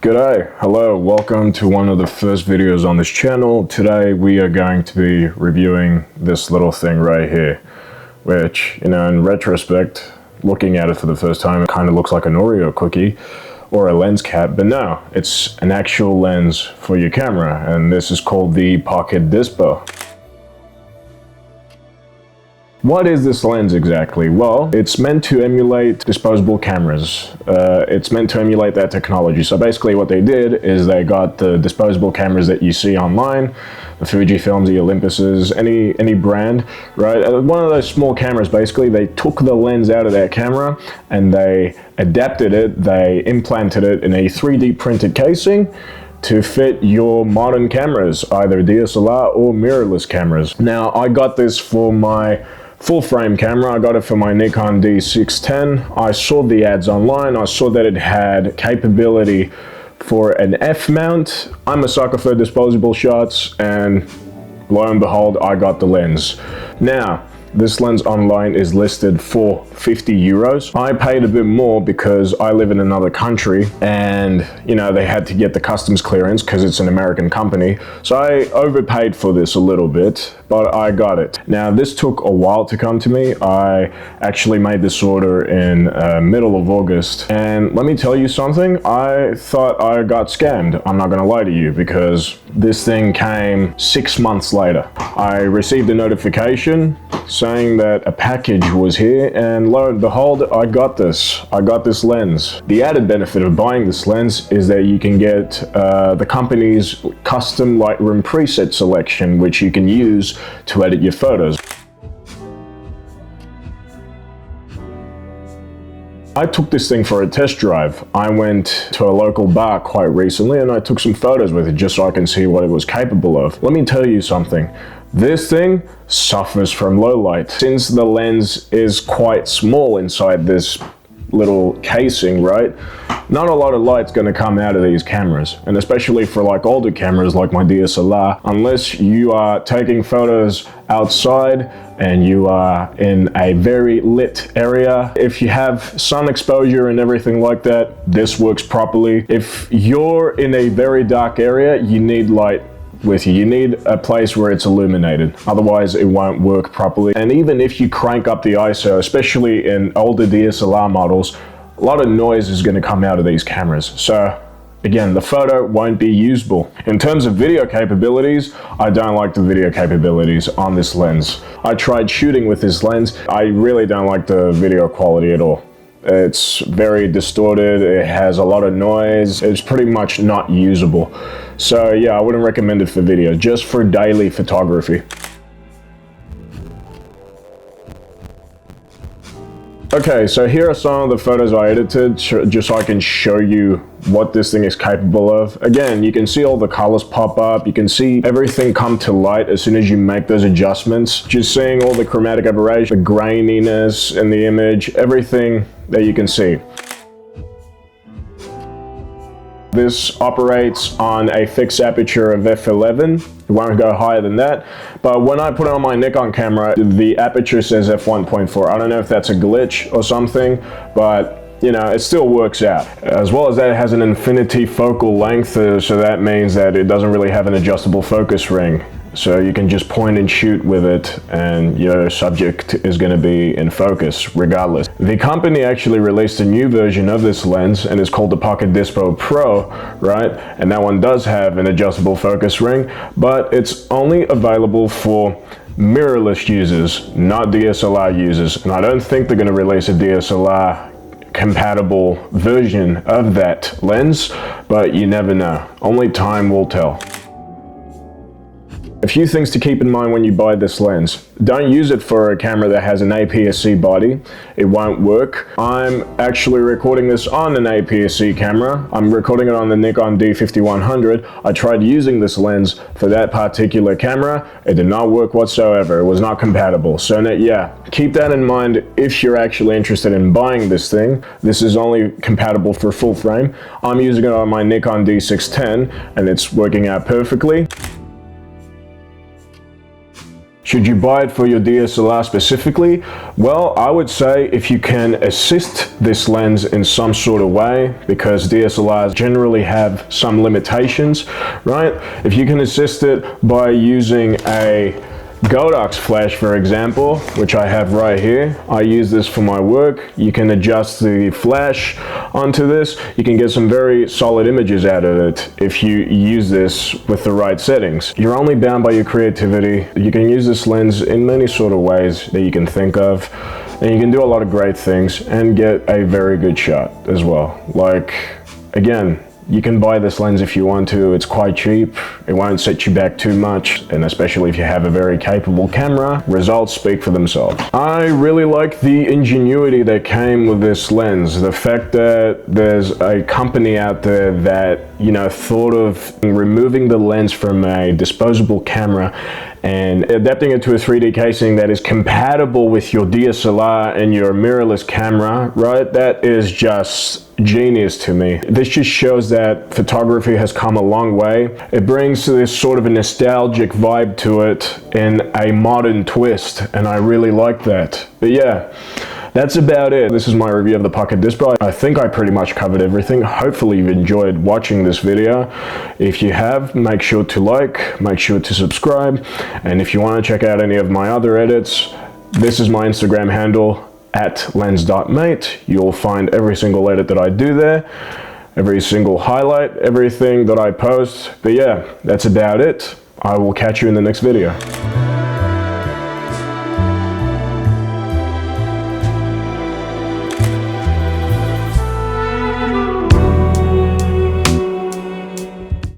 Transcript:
G'day, hello, welcome to one of the first videos on this channel. Today we are going to be reviewing this little thing right here, which, in retrospect, looking at it for the first time, it kind of looks like an Oreo cookie or a lens cap, but no, it's an actual lens for your camera, and this is called the Pocket Dispo. What is this lens exactly? Well, it's meant to emulate disposable cameras. It's meant to emulate that technology. So basically what they did is they got the disposable cameras that you see online, the Fujifilms, the Olympuses, any brand, right? One of those small cameras, basically, they took the lens out of that camera and they adapted it, they implanted it in a 3D printed casing to fit your modern cameras, either DSLR or mirrorless cameras. Now, I got this for my full frame camera. I got it for my Nikon D610. I saw the ads online. I saw that it had capability for an F mount. I'm a sucker for disposable shots, and lo and behold, I got the lens. Now, this lens online is listed for 50 euros. I paid a bit more because I live in another country and, they had to get the customs clearance because it's an American company. So I overpaid for this a little bit, but I got it. Now, this took a while to come to me. I actually made this order in middle of August. And let me tell you something, I thought I got scammed. I'm not gonna lie to you, because this thing came 6 months later. I received a notification saying that a package was here, and lo and behold, I got this lens. The added benefit of buying this lens is that you can get the company's custom Lightroom preset selection, which you can use to edit your photos. I took this thing for a test drive. I went to a local bar quite recently and I took some photos with it just so I can see what it was capable of. Let me tell you something. This thing suffers from low light. Since the lens is quite small inside this little casing, right? Not a lot of light's going to come out of these cameras, and especially for like older cameras like my DSLR, unless you are taking photos outside and you are in a very lit area. If you have sun exposure and everything like that, this works properly. If you're in a very dark area, you need light with you. You need a place where it's illuminated, otherwise it won't work properly. And even if you crank up the ISO, especially in older DSLR models, a lot of noise is going to come out of these cameras. So again, the photo won't be usable. In terms of video capabilities, I don't like the video capabilities on this lens. I tried shooting with this lens. I really don't like the video quality at all. It's very distorted, it has a lot of noise, it's pretty much not usable. So yeah, I wouldn't recommend it for video, just for daily photography. Okay, so here are some of the photos I edited just so I can show you what this thing is capable of. Again, you can see all the colors pop up, you can see everything come to light as soon as you make those adjustments. Just seeing all the chromatic aberration, the graininess in the image, everything that you can see. This operates on a fixed aperture of f11. It won't go higher than that. But when I put it on my Nikon camera, the aperture says f1.4. I don't know if that's a glitch or something, but it still works out. As well as that, it has an infinity focal length, so that means that it doesn't really have an adjustable focus ring. So you can just point and shoot with it and your subject is going to be in focus regardless. The company actually released a new version of this lens and it's called the Pocket Dispo Pro, right? And that one does have an adjustable focus ring, but it's only available for mirrorless users, not DSLR users. And I don't think they're going to release a DSLR compatible version of that lens, but you never know. Only time will tell. A few things to keep in mind when you buy this lens. Don't use it for a camera that has an APS-C body. It won't work. I'm actually recording this on an APS-C camera. I'm recording it on the Nikon D5100. I tried using this lens for that particular camera. It did not work whatsoever. It was not compatible. So yeah, keep that in mind if you're actually interested in buying this thing. This is only compatible for full frame. I'm using it on my Nikon D610 and it's working out perfectly. Should you buy it for your DSLR specifically? Well, I would say if you can assist this lens in some sort of way, because DSLRs generally have some limitations, right? If you can assist it by using a Godox flash, for example, which I have right here. I use this for my work. You can adjust the flash onto this. You can get some very solid images out of it if you use this with the right settings. You're only bound by your creativity. You can use this lens in many sort of ways that you can think of, and you can do a lot of great things and get a very good shot as well. Like, again, you can buy this lens if you want to. It's quite cheap. It won't set you back too much, and especially if you have a very capable camera, results speak for themselves. I really like the ingenuity that came with this lens. The fact that there's a company out there that, you know, thought of removing the lens from a disposable camera and adapting it to a 3D casing that is compatible with your DSLR and your mirrorless camera, right? That is just genius to me. This just shows that photography has come a long way. It brings this sort of a nostalgic vibe to it in a modern twist, and I really like that. But yeah, that's about it. This is my review of the Pocket Dispo. I think I pretty much covered everything. Hopefully you've enjoyed watching this video. If you have, make sure to like, make sure to subscribe, and if you want to check out any of my other edits, this is my Instagram handle, @lens.mate. You'll find every single edit that I do there, every single highlight, everything that I post. But yeah, that's about it. I will catch you in the next video.